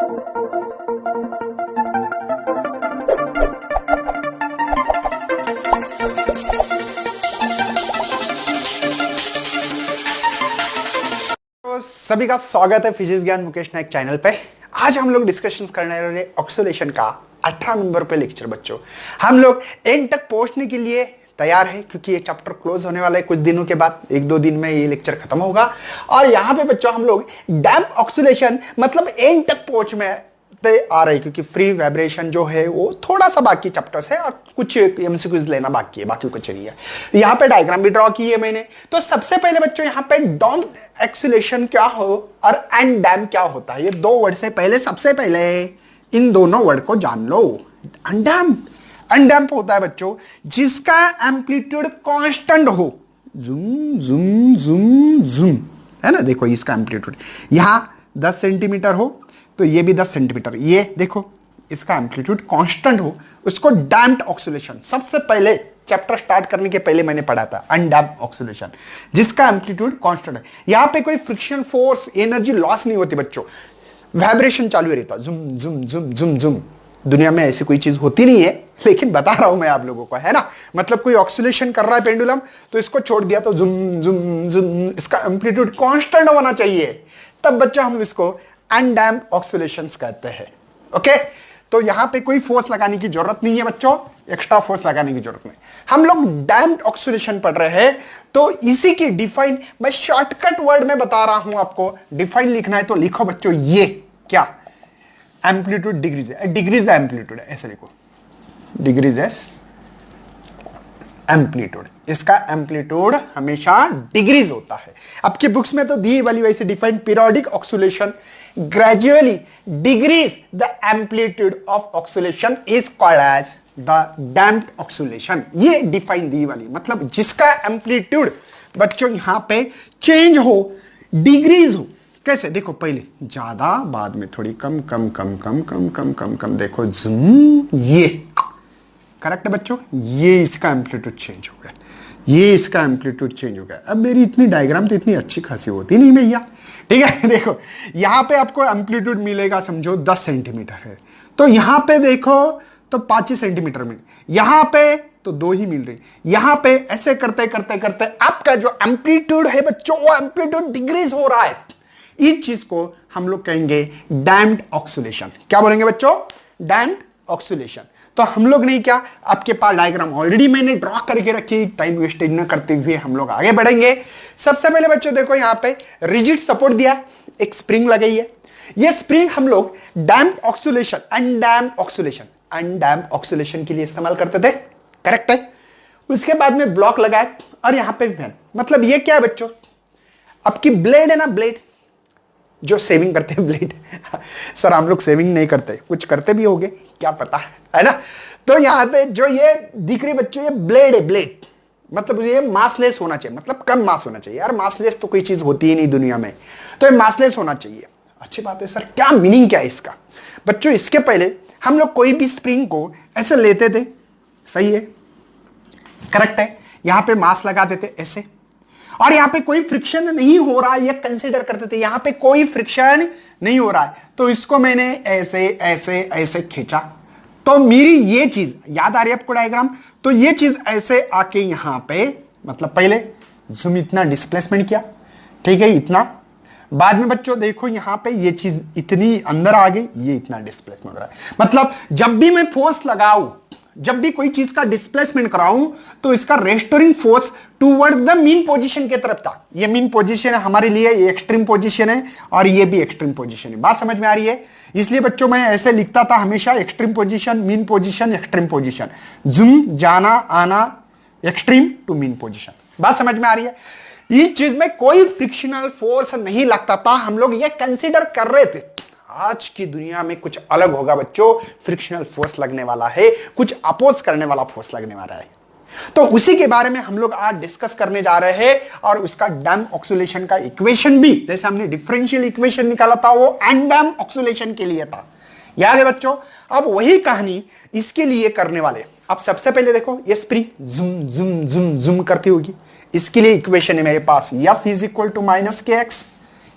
सभी का स्वागत है फिजिक्स ज्ञान मुकेश नायक चैनल पे। आज हम लोग डिस्कशन करने वाले ऑक्सीलेशन का 18 नंबर पे लेक्चर। बच्चों हम लोग एंड तक पहुंचने के लिए तैयार है क्योंकि ये चैप्टर क्लोज होने वाला है कुछ दिनों के बाद, 1-2 दिन में ये लेक्चर खत्म होगा। और यहाँ पे बच्चों हम लोग डैम्प ऑक्सीलेशन मतलब एंड तक पहुंच में आ रही, क्योंकि फ्री वाइब्रेशन जो है वो थोड़ा सा बाकी चैप्टर्स है और कुछ एमसीक्यूज लेना बाकी है, बाकी कुछ नहीं है। यहाँ पे डायग्राम भी ड्रॉ की है मैंने। तो सबसे पहले बच्चों यहाँ पे डैम्प ऑक्सीलेशन क्या हो और एंड डैम्प क्या होता है, ये दो वर्ड से पहले सबसे पहले इन दोनों वर्ड को जान लो। अनडैम्प होता है बच्चों जिसका एम्पलीट्यूड कांस्टेंट हो, जूम जूम जूम जूम, है ना। देखो इसका एम्पलीट्यूड यहां 10 सेंटीमीटर हो तो ये भी 10 सेंटीमीटर, ये देखो इसका एम्पलीट्यूड कांस्टेंट हो, उसको डैम्प्ड ऑक्सीलेशन सबसे पहले चैप्टर स्टार्ट करने के पहले मैंने पढ़ा था। अनडैम्प्ड ऑक्सीलेशन जिसका एम्पलीट्यूड कांस्टेंट है, यहां पे कोई फ्रिक्शन फोर्स एनर्जी लॉस नहीं होती बच्चों, वाइब्रेशन चालू रहता, जुम जुम जुम जुम जुम। दुनिया में ऐसी कोई चीज होती नहीं है, लेकिन बता रहा हूं मैं आप लोगों को, है ना। मतलब कोई ऑक्सीलेशन कर रहा है पेंडुलम तो इसको छोड़ दिया तो जुम जुम जुम, इसका एम्पलीट्यूड कांस्टेंट होना चाहिए, तब बच्चा हम इसको अनडैम्प्ड ऑक्सीलेशंस कहते हैं। ओके, तो यहां पे कोई फोर्स लगाने की जरूरत नहीं है बच्चों, एक्स्ट्रा फोर्स लगाने की जरूरत नहीं। हम लोग डैम्प्ड ऑक्सीलेशन पढ़ रहे हैं तो इसी की डिफाइन मैं शॉर्टकट वर्ड में बता रहा हूं आपको। डिफाइन लिखना है तो लिखो बच्चों, ये क्या एम्पलीट्यूड डिग्रीज है, डिग्रीज एम्पलीट्यूड है, ऐसे लिखो, डिग्रीज एस एम्पलीट्यूड। इसका एम्पलीट्यूड हमेशा डिग्रीज होता है। आपकी बुक्स में तो दी वाली वैसे define periodic oscillation gradually decreases the amplitude of oscillation is called as the damped oscillation. ये डिफाइन दी वाली मतलब जिसका एम्पलीट्यूड बच्चों यहां पे चेंज हो, डिग्रीज हो। कैसे देखो, पहले ज्यादा, बाद में थोड़ी कम कम कम कम कम कम कम कम, देखो जूम, ये करेक्ट है बच्चों, ये इसका एम्पलीट्यूड चेंज हो गया, ये इसका एम्पलीट्यूड चेंज हो गया। अब मेरी इतनी डायग्राम तो इतनी अच्छी खासी होती नहीं भैया, ठीक है। देखो यहां पे आपको एम्पलीट्यूड मिलेगा, समझो 10 सेंटीमीटर है तो यहां पे देखो तो 5 सेंटीमीटर मिल, यहां पे तो 2 ही मिल रही, यहां पे ऐसे करते करते करते आपका जो एम्पलीट्यूड है बच्चों वो एम्पलीट्यूड डिग्रीज हो रहा है। इस चीज को हम लोग कहेंगे डैम्प्ड ऑक्सीलेशन। क्या बोलेंगे बच्चों? Damped oscillation. तो हम लोग नहीं, क्या आपके पास डायग्राम ऑलरेडी मैंने ड्रॉ करके रखी, टाइम वेस्टेज न करते हुए हम लोग आगे बढ़ेंगे। सबसे पहले बच्चों देखो यहां पे रिजिड सपोर्ट दिया, एक स्प्रिंग लगाई है, ये स्प्रिंग हम लोग डैम्प्ड ऑक्सीलेशन, अनडैम्प्ड ऑक्सीलेशन के लिए इस्तेमाल करते थे, करेक्ट है। उसके बाद में ब्लॉक लगाए और यहां पे फैन, मतलब ये क्या है बच्चों, आपकी ब्लेड है ना, ब्लेड जो सेविंग करते हैं, ब्लेड सर हम लोग सेविंग नहीं करते, कुछ करते भी होंगे क्या पता, है ना। तो यहां पे जो ये दिख रही बच्चों, ये ब्लेड है, ब्लेड मतलब ये मासलेस होना चाहिए, मतलब कम मास होना चाहिए। यार मासलेस तो कोई चीज होती ही नहीं दुनिया में, तो ये मासलेस होना चाहिए। अच्छी बात है सर, क्या मीनिंग क्या है इसका बच्चों? इसके पहले हम लोग कोई भी स्प्रिंग को ऐसे लेते थे, सही है, करेक्ट है, यहां पे मास लगा देते ऐसे, और यहां पे कोई फ्रिक्शन नहीं हो रहा है, ये कंसीडर करते थे यहां पे कोई फ्रिक्शन नहीं हो रहा है, तो इसको मैंने ऐसे ऐसे ऐसे खींचा, तो मेरी ये चीज याद आ रही है आपको डायग्राम, तो ये चीज ऐसे आके यहां पे, मतलब पहले जूम इतना डिस्प्लेसमेंट किया, ठीक है, इतना, बाद में बच्चों देखो यहां पे ये चीज इतनी अंदर आ गई, ये इतना डिस्प्लेसमेंट हो रहा है। मतलब जब भी मैं फोर्स लगाऊं, जब भी कोई चीज का डिस्प्लेसमेंट कराऊं तो इसका restoring force toward the mean position की तरफ था। ये मीन पोजीशन है हमारे लिए, ये एक्सट्रीम पोजीशन है और ये भी एक्सट्रीम पोजीशन है। बात समझ में आ रही है? इसलिए बच्चों मैं ऐसे लिखता था हमेशा, extreme position, mean position, extreme position, zoom जाना आना, एक्सट्रीम टू मीन पोजीशन। बात समझ में आ रही है? इस चीज में कोई फ्रिक्शनल फोर्स नहीं लगता था, हम लोग ये कंसीडर कर रहे थे। आज की दुनिया में कुछ अलग होगा बच्चों, फ्रिक्शनल फोर्स लगने वाला है, कुछ अपोज करने वाला फोर्स लगने वाला है। तो उसी के बारे में हम लोग आज डिस्कस करने जा रहे हैं, और उसका डैम्प ऑक्सीलेशन का इक्वेशन भी, जैसे हमने डिफरेंशियल इक्वेशन निकाला था वो अनडैम्प ऑक्सीलेशन के लिए था, याद है बच्चों। अब वही कहानी इसके लिए करने वाले। अब सबसे पहले देखो ये स्प्रिंग जुम जुम जुम जुम करती होगी, इसके लिए इक्वेशन है मेरे पास, F is equal to minus K X,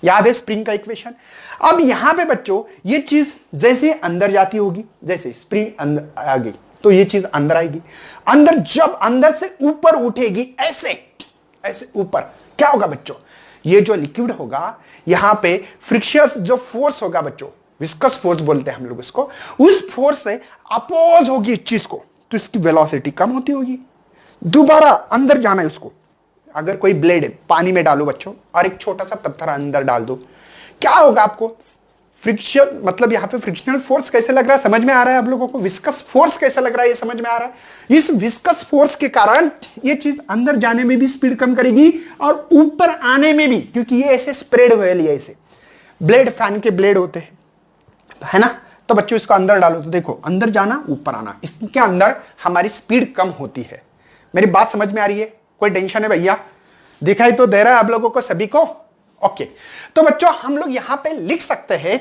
याद है स्प्रिंग का इक्वेशन। अब यहां पे बच्चों ये चीज जैसे अंदर जाती होगी, जैसे स्प्रिंग अंदर आ गई तो ये चीज अंदर आएगी, अंदर जब अंदर से ऊपर उठेगी ऐसे ऐसे ऊपर, क्या होगा बच्चों, ये जो लिक्विड होगा यहां पे फ्रिक्शियस जो फोर्स होगा बच्चों, विस्कस फोर्स बोलते हैं हम लोग इसको, उस फोर्स से अपोज होगी इस चीज को, तो इसकी वेलोसिटी कम होती होगी, दोबारा अंदर जाना है उसको। अगर कोई ब्लेड है पानी में डालो बच्चों और एक छोटा सा पत्थर अंदर डाल दो, क्या होगा आपको, फ्रिक्शन, मतलब यहां पे फ्रिक्शनल फोर्स कैसे लग रहा है समझ में आ रहा है आप लोगों को, विस्कस फोर्स कैसे लग रहा है ये समझ में आ रहा है। इस विस्कस फोर्स के कारण ये चीज अंदर जाने में भी स्पीड कम करेगी और ऊपर आने में भी, क्योंकि ये ऐसे स्प्रेड हुए लिए ऐसे ब्लेड, फैन के ब्लेड होते हैं है ना, तो बच्चों इसको अंदर डालो तो देखो अंदर जाना ऊपर आना, इसके अंदर हमारी स्पीड कम होती है। मेरी बात समझ में आ रही है, कोई टेंशन है भैया, दिखाई तो दे रहा है आप लोगों को सभी को, ओके। तो बच्चों हम लोग यहां पे लिख सकते हैं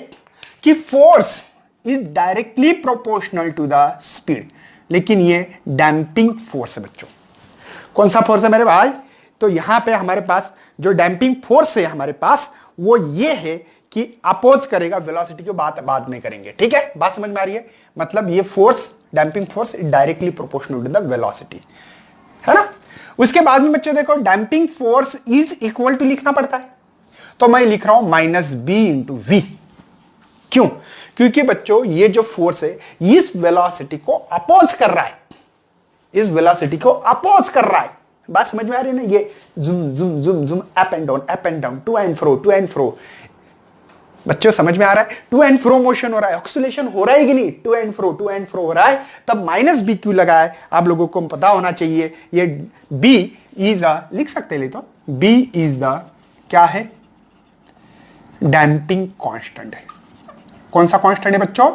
कि force is directly proportional to the speed, लेकिन ये डैम्पिंग फोर्स है बच्चों। कौन सा फोर्स है मेरे भाई, तो यहां पे हमारे पास जो डैम्पिंग फोर्स है हमारे पास वो ये है कि अपोज करेगा वेलोसिटी की, बात बाद में करेंगे, ठीक है, बात समझ में आ रही है। मतलब ये force, damping force directly proportional to the velocity, है ना। उसके बाद में बच्चों देखो damping force is equal to लिखना पड़ता है, तो मैं लिख रहा हूं माइनस बी इंटू वी। क्यों, क्योंकि बच्चों ये जो फोर्स है इस वेलोसिटी को अपोज कर रहा है, इस वेलोसिटी को अपोज कर रहा है, बात समझ में आ रही है ना। ये zoom zoom zoom zoom up and down, to and fro, बच्चों समझ में आ रहा है, टू एंड फ्रो मोशन हो रहा है, ऑक्सीलेशन हो रहा है कि नहीं, टू एंड फ्रो हो रहा है, तब माइनस बी क्यों लगा है आप लोगों को पता होना चाहिए। ये बी इज लिख सकते हैं, तो बी इज द क्या है, डैम्पिंग कांस्टेंट है। कौन सा कांस्टेंट है बच्चों,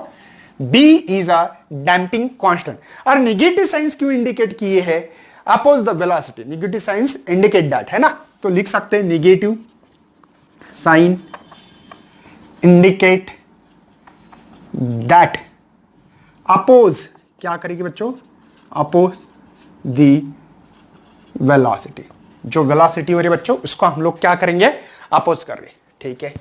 B is a damping constant. और नेगेटिव साइंस क्यों इंडिकेट किए है, अपोज द वेलोसिटी, नेगेटिव साइंस इंडिकेट दैट, है ना, तो लिख सकते हैं negative sign indicate that oppose, क्या करेगी बच्चों, अपोज दी वेलोसिटी, जो वेलोसिटी हो रही है बच्चों उसको हम लोग क्या करेंगे, अपोज कर रहे, ठीक है।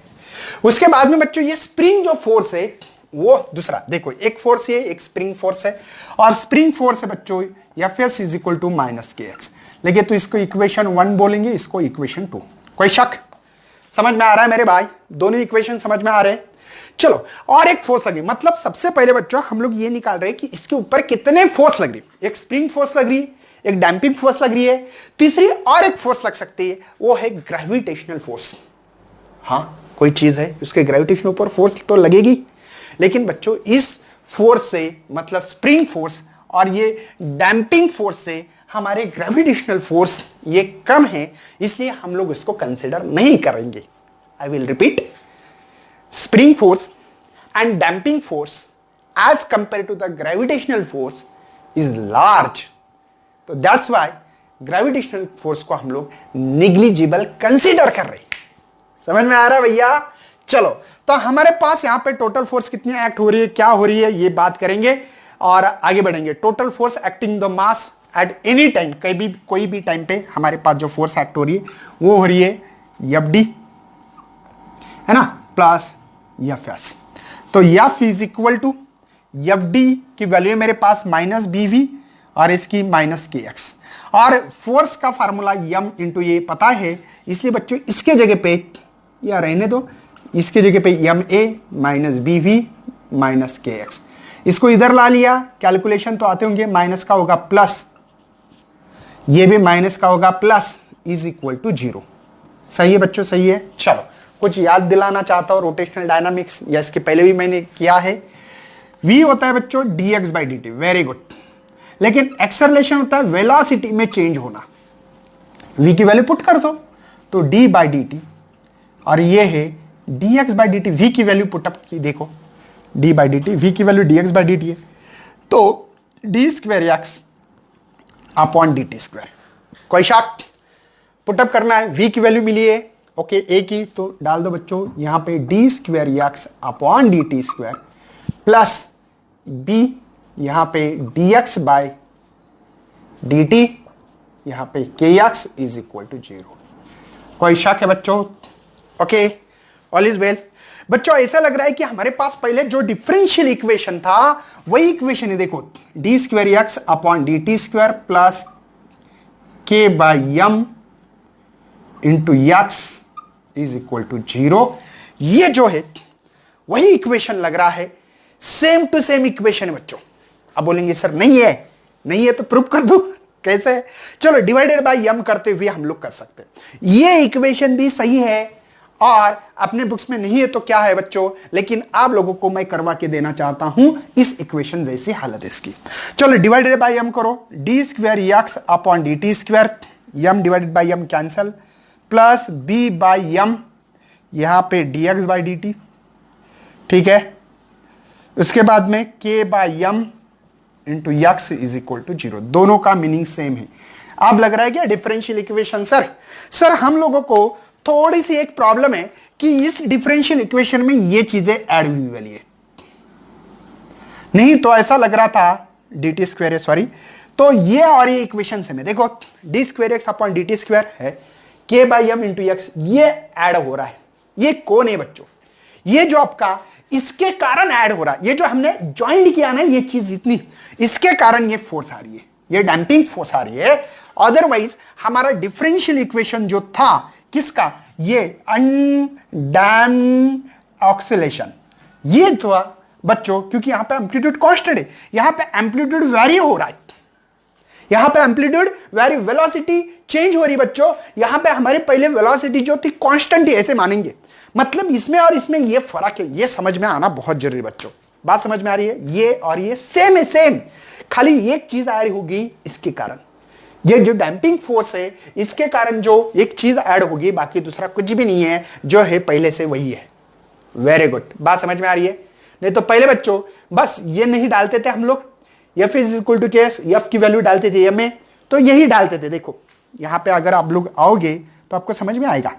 उसके बाद में बच्चों ये स्प्रिंग जो फोर्स है वो दूसरा देखो, एक फोर्स है, एक स्प्रिंग फोर्स है, और स्प्रिंग फोर्स है बच्चों F S is equal to minus K X, लेकिन तो इसको इक्वेशन 1 बोलेंगे, इसको इक्वेशन 2, कोई शक, समझ में आ रहा है मेरे भाई, दोनों इक्वेशन समझ में आ रहे हैं। चलो और एक फोर्स लगी, मतलब सबसे पहले बच्चों हम लोग ये निकाल रहे हैं कि इसके ऊपर कितने फोर्स लग रही, एक स्प्रिंग फोर्स लग रही है, एक डैम्पिंग फोर्स लग रही है, तीसरी और एक फोर्स लग सकती है, वो है ग्रेविटेशनल फोर्स। हाँ कोई चीज है उसके ग्रेविटेशन ऊपर फोर्स तो लगेगी, लेकिन बच्चों इस फोर्स से, मतलब स्प्रिंग फोर्स और ये डैम्पिंग फोर्स से हमारे ग्रेविटेशनल फोर्स ये कम है, इसलिए हम लोग इसको कंसिडर नहीं करेंगे। I will repeat, spring force and damping force as compare to the gravitational force is large, तो दैट्स व्हाई ग्रेविटेशनल फोर्स को हम लोग निग्लिजिबल कंसिडर कर रहे हैं। समझ में आ रहा है भैया, चलो तो हमारे पास यहां पे टोटल फोर्स कितनी एक्ट हो रही है, क्या हो रही है, ये बात करेंगे और आगे बढ़ेंगे। Total force acting the mass at any time, कोई भी टाइम पे हमारे पास जो फोर्स एक्ट हो रही है वो हो रही है एफ डी, है ना, प्लस एफ एस। तो F is equal to F D की वैल्यू मेरे पास माइनस बी वी और इसकी माइनस के एक्स, और फोर्स का फार्मूला यम इंटू ये पता है, इसलिए बच्चों इसके जगह पे या रहने दो, इसके जगह पे M A minus B V minus K X, इसको इधर ला लिया, कैलकुलेशन तो आते होंगे, माइनस का होगा प्लस, ये भी माइनस का होगा प्लस, इज इक्वल टू 0। सही है बच्चों, सही है। चलो कुछ याद दिलाना चाहता हूं रोटेशनल डायनामिक्स, या इसके पहले भी मैंने किया है। v होता है बच्चों dx by dt, very good, लेकिन एक्सेलरेशन होता है वेलोसिटी में चेंज होना। v की वैल्यू पुट कर दो तो d बाई डी टी, और ये है dx by D T, v की वैल्यू पुटअप की देखो, d by D T, v की value dx by D T है, तो d square X upon D T square, कोई शक, पुटअप करना है, v की वैल्यू मिली है, ओके a की, तो डाल दो बच्चों यहां पे d square X upon D T square plus b यहां पे dx बाय dt, यहां पे kx इज इक्वल टू 0। कोई शक है बच्चों, ओके ऑल इज वेल। बच्चों ऐसा लग रहा है कि हमारे पास पहले जो डिफरेंशियल इक्वेशन था वही इक्वेशन है। देखो D square X upon D T square plus K by M into X is equal to 0। ये जो है वही इक्वेशन लग रहा है, सेम टू सेम इक्वेशन है बच्चों। अब बोलेंगे सर नहीं है, नहीं है तो प्रूफ कर दो। कैसे? चलो डिवाइडेड बाय एम करते हुए हम लोग कर सकते हैं। ये इक्वेशन भी सही है और अपने बुक्स में नहीं है तो क्या है बच्चों, लेकिन आप लोगों को मैं करवा के देना चाहता हूं इस इक्वेशन जैसी हालत इसकी। चलो डिवाइडेड बाय एम करो, D square X upon D T square, M divided by M cancel, plus B by M, यहां पे D X by D T, ठीक है। उसके बाद में K by M into X is equal to 0। दोनों का मीनिंग सेम है। अब लग रहा है क्या डिफरेंशियल इक्वेशन? सर हम लोगों को थोड़ी सी एक प्रॉब्लम है कि इस डिफरेंशियल इक्वेशन में ये चीजें ऐड हुई वाली है, नहीं तो ऐसा लग रहा था डी टी स्क्वायर है, सॉरी। तो ये और ये इक्वेशन से में देखो D square X upon D T square है, के बाई एम इंटू एक्स, ये ऐड हो रहा है। ये कौन है बच्चों? ये जो आपका इसके कारण ऐड हो रहा है, ये जो हमने ज्वाइंट किया ना ये चीज इतनी, इसके कारण ये फोर्स आ रही है, ये डैम्पिंग फोर्स आ रही है। अदरवाइज हमारा डिफरेंशियल इक्वेशन जो था किसका, ये अनडैम्प्ड ऑक्सीलेशन, ये था बच्चों, क्योंकि यहां पे एम्पलीट्यूड कांस्टेंट है, यहां पे एम्पलीट्यूड वेरी हो रहा है, यहां पे एम्पलीट्यूड वेरी, वेलोसिटी चेंज हो रही बच्चों। यहां पे हमारी पहले वेलोसिटी जो थी कांस्टेंट ही, ऐसे मानेंगे। मतलब इसमें और इसमें ये फर्क है, ये समझ में आना बहुत जरूरी बच्चों। बात समझ में आ रही है? ये और ये सेम है, सेम, खाली एक चीज ऐड होगी इसके कारण, ये जो डैम्पिंग फोर्स है इसके कारण जो एक चीज ऐड होगी, बाकी दूसरा कुछ भी नहीं है, जो है पहले से वही है। वेरी गुड, बात समझ में आ रही है? नहीं तो पहले बच्चों बस ये नहीं डालते थे हम लोग, F is equal to case, F की वैल्यू डालते थे एम में, तो यही डालते थे। देखो यहां पे अगर आप लोग आओगे तो आपको समझ में आएगा,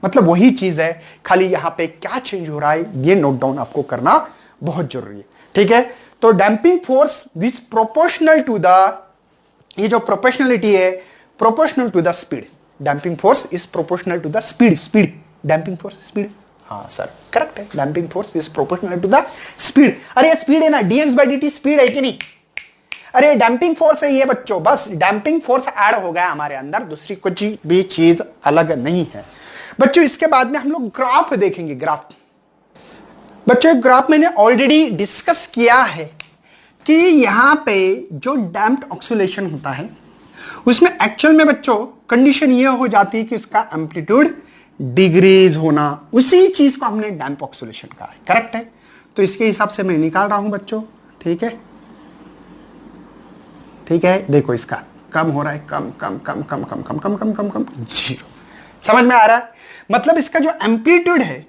मतलब वही चीज है, खाली यहां पे क्या चेंज हो रहा है ये नोट डाउन आपको करना बहुत जरूरी है, ठीक है। तो damping force which proportional to the, ये जो प्रोपोर्शनलिटी है proportional to the speed, damping force is proportional to the speed, damping force speed, हाँ सर करेक्ट है, damping force is proportional to the speed. अरे स्पीड है ना, dx by D speed है कि नहीं? अरे डैम्पिंग फोर्स है ये बच्चों, बस डैम्पिंग फोर्स ऐड हो गया हमारे अंदर, दूसरी कुछ भी चीज अलग नहीं है बच्चों। इसके बाद में हम लोग ग्राफ देखेंगे। ग्राफ बच्चों, ग्राफ मैंने ऑलरेडी डिस्कस किया है कि यहां पे जो डैम्प्ड ऑक्सीलेशन होता है उसमें एक्चुअल में बच्चों कंडीशन ये हो जाती है कि उसका एम्पलीट्यूड डिग्रीज होना, उसी चीज को हमने डैम्प ऑक्सीलेशन कहा है, करेक्ट है। तो इसके हिसाब से मैं निकाल रहा हूं बच्चों, ठीक है, ठीक है। देखो इसका कम हो रहा है, कम कम कम कम कम कम कम कम कम कम 0, समझ में आ रहा है? मतलब इसका जो एम्पलीट्यूड है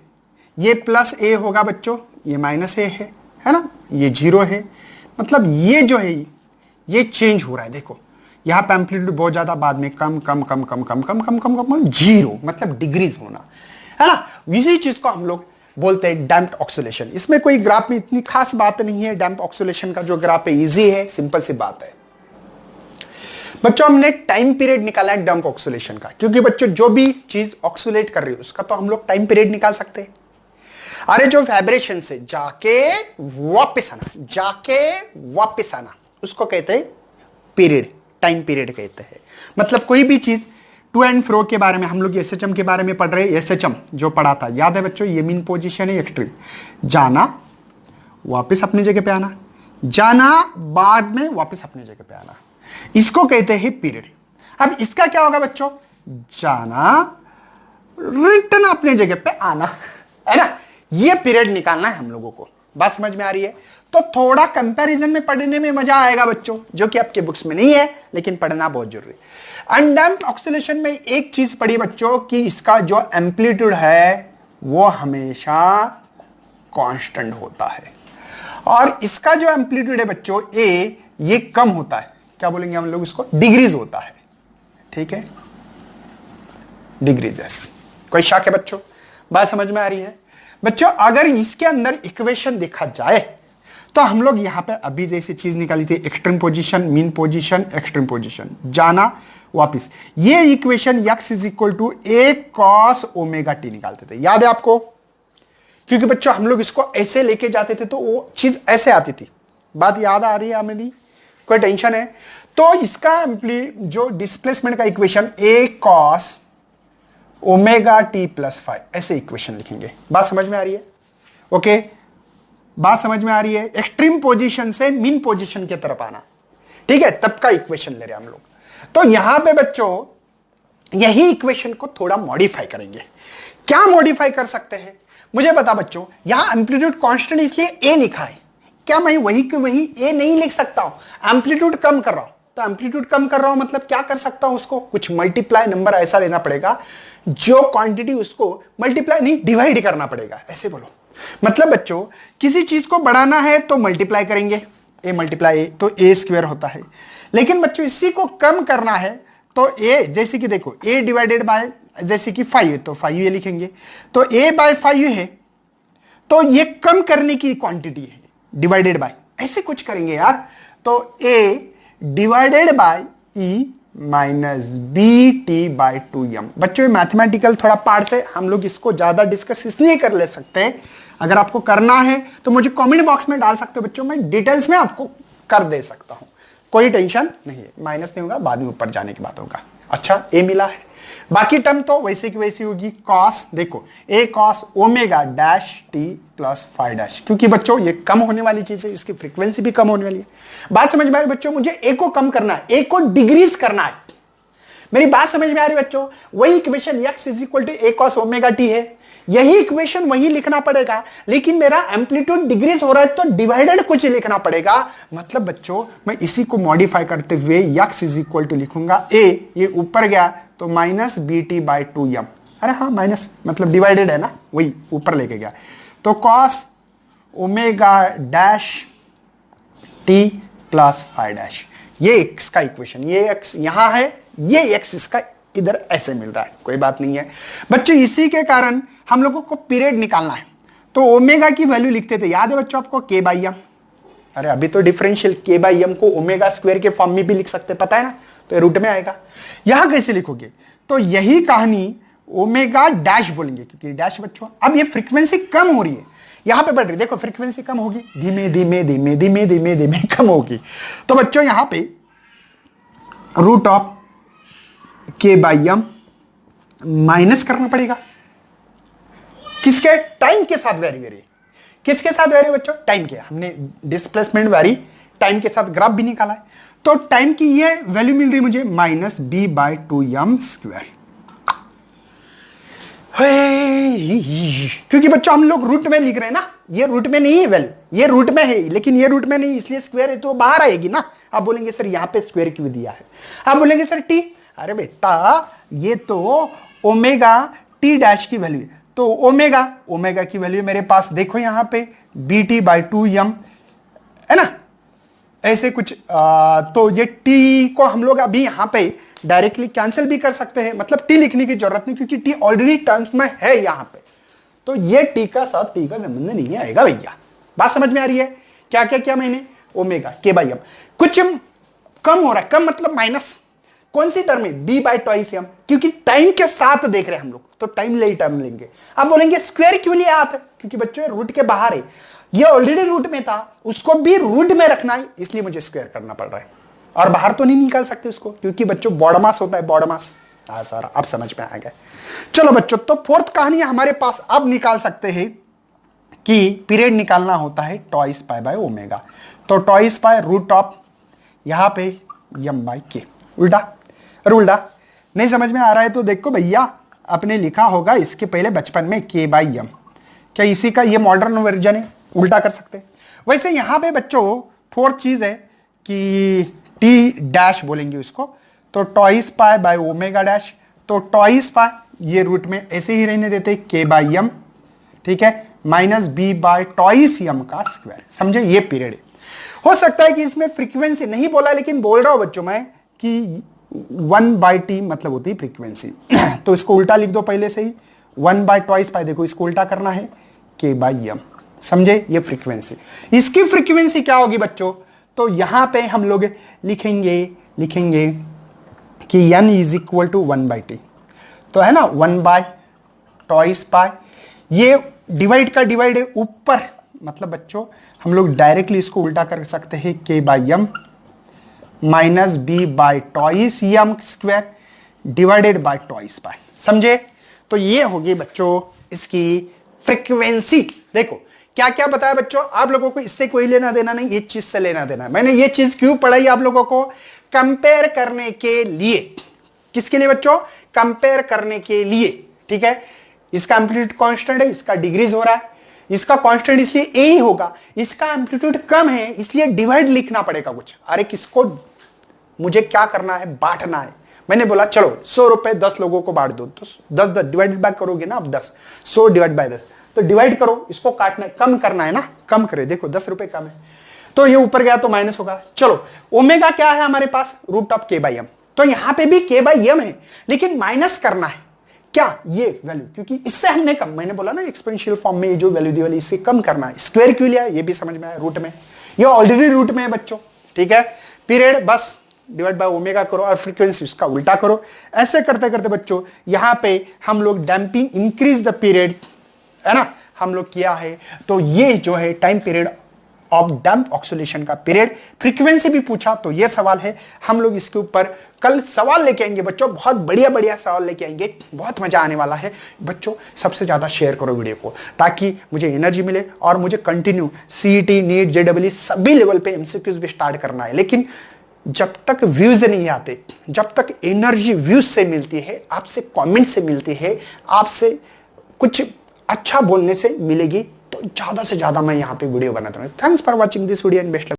ये प्लस ए होगा बच्चों, ये माइनस ए है ना, ये 0 है। मतलब ये जो है ये चेंज हो रहा है। देखो यहां पे एम्पलीट्यूड बहुत ज्यादा, बाद में कम कम कम कम कम कम कम कम कम 0, मतलब डिग्रीज होना, है ना। इसी चीज को हम लोग बोलते हैं डैम्प्ड ऑक्सीलेशन। इसमें कोई ग्राफ में इतनी खास बात नहीं है, डैम्प्ड ऑक्सीलेशन का जो ग्राफ है इजी है, सिंपल सी बात है बच्चों। हमने टाइम पीरियड निकाला है डैम्प्ड ऑक्सीलेशन का, क्योंकि बच्चों जो भी चीज ऑक्सीलेट कर रही है उसका तो हम लोग टाइम पीरियड निकाल सकते हैं। अरे जो वाइब्रेशन से जाके वापस आना, जाके वापस आना, उसको कहते हैं पीरियड, टाइम पीरियड कहते हैं। मतलब कोई भी चीज टू एंड फ्रो के बारे में हम लोग एसएचएम के बारे में पढ़ रहे हैं, एसएचएम जो पढ़ा था याद है बच्चों, ये मीन पोजीशन है, एक्सट्रीम, जाना वापस अपनी जगह पे आना, जाना बाद में वापस अपनी जगह पे आना, इसको कहते हैं पीरियड। अब इसका क्या होगा बच्चों, जाना रिटर्न अपने जगह पे आना, है ना, ये पीरियड निकालना है हम लोगों को। बात समझ में आ रही है? तो थोड़ा कंपैरिजन में पढ़ने में मजा आएगा बच्चों, जो कि आपके बुक्स में नहीं है लेकिन पढ़ना बहुत जरूरी है। अनडैम्प्ड ऑक्सीलेशन में एक चीज पढ़ी बच्चों कि इसका जो एम्पलीट्यूड है वो हमेशा कांस्टेंट होता है, और इसका जो एम्पलीट्यूड है बच्चों ए, ये कम होता है, क्या बोलेंगे हम लोग इसको, डिग्रीज होता है, ठीक है, डिग्रीज। कोई शक है बच्चों? बात समझ में आ रही है बच्चों? अगर इसके अंदर इक्वेशन देखा जाए तो हम लोग यहां पे अभी जैसी चीज निकाली थी, extreme position, mean position, extreme position, जाना वापिस ये equation x is equal to a cos omega T निकालते थे, याद है आपको? क्योंकि बच्चों हम लोग इसको ऐसे लेके जाते थे तो वो चीज ऐसे आती थी। बात याद आ रही है मेरी? कोई टेंशन है? तो इसका जो डिस्प्लेसमेंट का equation a cos omega T plus 5 ऐसे इक्वेशन लिखेंगे। बात समझ में आ रही है? ओके, बात समझ में आ रही है? एक्सट्रीम पोजीशन से मीन पोजीशन की तरफ आना, ठीक है, तब का इक्वेशन ले रहे हैं हम लोग। तो यहां पे बच्चों यही इक्वेशन को थोड़ा मॉडिफाई करेंगे। क्या मॉडिफाई कर सकते हैं मुझे बता बच्चों। यहां एम्पलीट्यूड कांस्टेंट इसलिए ए लिखा है, क्या मैं वही के वही ए नहीं लिख सकता हूं? एम्पलीट्यूड कम कर रहा हूं तो एम्पलीट्यूड कम कर रहा हूं मतलब क्या कर सकता हूं, उसको कुछ मल्टीप्लाई नंबर ऐसा लेना पड़ेगा जो क्वांटिटी उसको मल्टीप्लाई नहीं डिवाइड करना पड़ेगा, ऐसे बोलो। मतलब बच्चों किसी चीज को बढ़ाना है तो मल्टीप्लाई करेंगे, ए मल्टीप्लाई ए तो ए स्क्वायर होता है। लेकिन बच्चों इसी को कम करना है तो ए, जैसे कि देखो ए डिवाइडेड बाय जैसे कि 5 है तो 5 ये लिखेंगे, तो a बाय 5 है तो ये कम करने की क्वांटिटी है डिवाइडेड बाय, ऐसे कुछ करेंगे यार। तो a divided by e minus b t by 2m। बच्चों ये मैथमेटिकल थोड़ा पार्ट से हम लोग इसको ज्यादा डिस्कस इसलिए कर ले सकते हैं। अगर आपको करना है तो मुझे कमेंट बॉक्स में डाल सकते हो बच्चों, मैं डिटेल्स में आपको कर दे सकता हूं, कोई टेंशन नहीं है। माइनस नहीं होगा, बाद में ऊपर जाने की बात होगा। अच्छा ए मिला है, बाकी टर्म तो वैसे की वैसी होगी। कॉस देखो A cos omega dash T plus 5 dash, क्योंकि बच्चों ये कम होने वाली चीज है, इसकी फ्रीक्वेंसी भी कम होने वाली है। बात समझ में आ रही बच्चों? मुझे ए को कम करना है, ए को डिग्रीज करना है। मेरी बात समझ में आ रही बच्चों? वही equation x is equal to a cos omega t है, यही इक्वेशन वही लिखना पड़ेगा, लेकिन मेरा एम्पलीट्यूड डिग्रीज हो रहा है तो डिवाइडेड कुछ लिखना पड़ेगा। मतलब बच्चों मैं इसी को मॉडिफाई करते हुए x इज इक्वल टू लिखूंगा a, ये ऊपर गया तो minus b t by 2m। अरे हाँ माइनस मतलब डिवाइडेड है ना, वही ऊपर लेके गया तो cos omega dash T plus 5 dash, ये x का इक्वेशन, ये x यहां है, ये x इसका इधर ऐसे मिल रहा है, कोई बात नहीं है बच्चों। इसी के कारण हम लोगों को पीरियड निकालना है तो ओमेगा की वैल्यू लिखते थे, याद है बच्चों आपको? k by m. अरे अभी तो डिफरेंशियल k बाई एम को ओमेगा स्क्वायर के फॉर्म में भी लिख सकते, पता है ना? तो ये रूट में आएगा। यहां कैसे लिखोगे? तो यही कहानी ओमेगा डैश बोलेंगे, क्योंकि डैश बच्चों अब ये फ्रीक्वेंसी कम हो रही है, यहां पे बढ़ रही है। देखो फ्रीक्वेंसी कम होगी, धीमे धीमे धीमे धीमे धीमे धीमे कम होगी। तो बच्चों यहां पे root of k by m minus करना पड़ेगा, किसके? टाइम के साथ वेरी वेरी, किसके साथ वेरी बच्चों? टाइम के। हमने डिस्प्लेसमेंट वेरी टाइम के साथ ग्राफ भी निकाला है, तो टाइम की ये वैल्यू मिल रही मुझे minus B by 2m square. क्योंकि बच्चों हम लोग रूट में लिख रहे हैं ना, ये रूट में नहीं है वैल्यू, ये रूट में है लेकिन ये रूट में नहीं, इसलिए स्क्वायर है तो बाहर आएगी ना। आप बोलेंगे सर यहां पे स्क्वायर क्यों दिया है? आप बोलेंगे सर टी, अरे बेटा ये तो ओमेगा टी डैश की वैल्यू है, तो ओमेगा की वैल्यू मेरे पास देखो यहां पे बी टी बाई 2m है ना, ऐसे कुछ तो ये टी को हम लोग अभी यहां पे डायरेक्टली कैंसिल भी कर सकते हैं, मतलब टी लिखने की जरूरत नहीं क्योंकि टी ऑलरेडी टर्म्स में है यहां पे, तो ये टी का साथ टी का संबंध नहीं आएगा भैया। बात समझ में आ रही है? क्या क्या क्या मैंने ओमेगा के बाई एम कुछ कम हो रहा है, कम मतलब माइनस, कौन सी टर्म है? बी बाई ट्वाइस एम, क्योंकि टाइम के साथ देख रहे हैं हम लोग तो टाइम ले टर्म लेंगे। आप बोलेंगे स्क्वायर क्यों नहीं आता? क्योंकि बच्चों रूट के बाहर है, ये ऑलरेडी रूट में था, उसको भी रूट में रखना है इसलिए मुझे स्क्वायर करना पड़ रहा है, और बाहर तो नहीं निकाल सकते उसको क्योंकि बच्चों बॉडमास होता है, बॉडमास। हाँ सर अब समझ में आ गया। चलो बच्चों तो फोर्थ कहानी हमारे पास अब निकाल सकते हैं कि पीरियड निकालना होता है ट्वाइस पाई बाय ओमेगा, तो ट्वाइस पाई रूट ऑफ यहां पे एम बाई के, उल्टा। अरे उल्टा नहीं समझ में आ रहा है तो देखो भैया आपने लिखा होगा इसके पहले बचपन में के बाई एम, क्या इसी का ये मॉडर्न वर्जन है, उल्टा कर सकते हैं। वैसे यहां पे बच्चों फोर्थ चीज है कि टी डैश बोलेंगे उसको, तो twice pi by omega dash, तो ट्वाइस पाई ये रूट में ऐसे ही रहने देते के बाई एम, ठीक है, minus b by twice m का स्क्वायर। समझे? ये पीरियड है। हो सकता है कि इसमें फ्रीक्वेंसी नहीं बोला लेकिन बोल रहा हूं बच्चों मैं कि 1 बाई टी मतलब होती है फ्रीक्वेंसी तो इसको उल्टा लिख दो पहले से ही, 1 बाई ट्वाइस पाई, देखो इसको उल्टा करना है के बाई एम। समझे? ये फ्रीक्वेंसी, इसकी फ्रीक्वेंसी क्या होगी बच्चों? तो यहां पे हम लोग लिखेंगे कि n is equal to 1/t, तो है ना 1/2 ये डिवाइड का डिवाइड है ऊपर, मतलब बच्चों हम लोग डायरेक्टली इसको उल्टा कर सकते हैं k/m minus b/2m² divided by 2 समझे। तो ये होगी बच्चों इसकी फ्रीक्वेंसी। देखो क्या क्या बताया बच्चों, आप लोगों को इससे कोई लेना देना नहीं, ये चीज से लेना देना है। मैंने ये चीज क्यों पढ़ाई आप लोगों को, कंपेयर करने के लिए। किसके लिए बच्चों, कंपेयर करने के लिए, ठीक है। इसका एम्पलीट्यूड कांस्टेंट है, इसका डिग्रीज हो रहा है, इसका कांस्टेंट इसलिए ए ही होगा, इसका एम्पलीट्यूड कम है इसलिए डिवाइड लिखना पड़ेगा कुछ। अरे किसको, मुझे क्या करना है, बांटना है। मैंने बोला चलो 100 रुपए 10 लोगों को बांट दो, तो 10 डिवाइडेड बाय करोगे ना, अब 10 100 डिवाइड बाय 10, तो डिवाइड करो, इसको काटना है, कम करना है ना, कम करे। देखो 10 रुपए कम है तो ये ऊपर गया तो माइनस होगा। चलो ओमेगा क्या है हमारे पास, √k/m, तो यहां पे भी k/m है लेकिन माइनस करना है क्या, ये वैल्यू, क्योंकि इससे हमने कम, मैंने बोला ना एक्सपोनेंशियल फॉर्म में जो वैल्यू दी वाली इससे कम करना है। स्क्वायर क्यों लिया ये भी समझ में आया, रूट में, ये ऑलरेडी रूट में है बच्चों, ठीक है। पीरियड बस डिवाइड बाय ओमेगा करो और फ्रीक्वेंसी उसका उल्टा करो। ऐसे करते करते बच्चों यहां पे हम लोग डैम्पिंग इंक्रीज द पीरियड, है ना, हम लोग किया है। तो ये जो है time period of damp oscillation का पीरियड। फ्रीक्वेंसी भी पूछा तो ये सवाल है, हम लोग इसके ऊपर कल सवाल लेके आएंगे बच्चों, बहुत बढ़िया बढ़िया सवाल लेके आएंगे, बहुत मजा आने वाला है बच्चों। सबसे ज्यादा शेयर करो वीडियो को ताकि मुझे एनर्जी मिले और मुझे कंटिन्यू सीईटी, नीट, जेडब्ल्यू सभी लेवल पे एमसीक्यूज भी स्टार्ट करना है। लेकिन जब तक व्यूज नहीं आते, जब तक एनर्जी व्यूज से मिलती है, आपसे कमेंट से मिलती है, आपसे कुछ अच्छा बोलने से मिलेगी, तो ज्यादा से ज्यादा मैं यहां पे वीडियो बनाता हूं। Thanks for watching this video and best luck.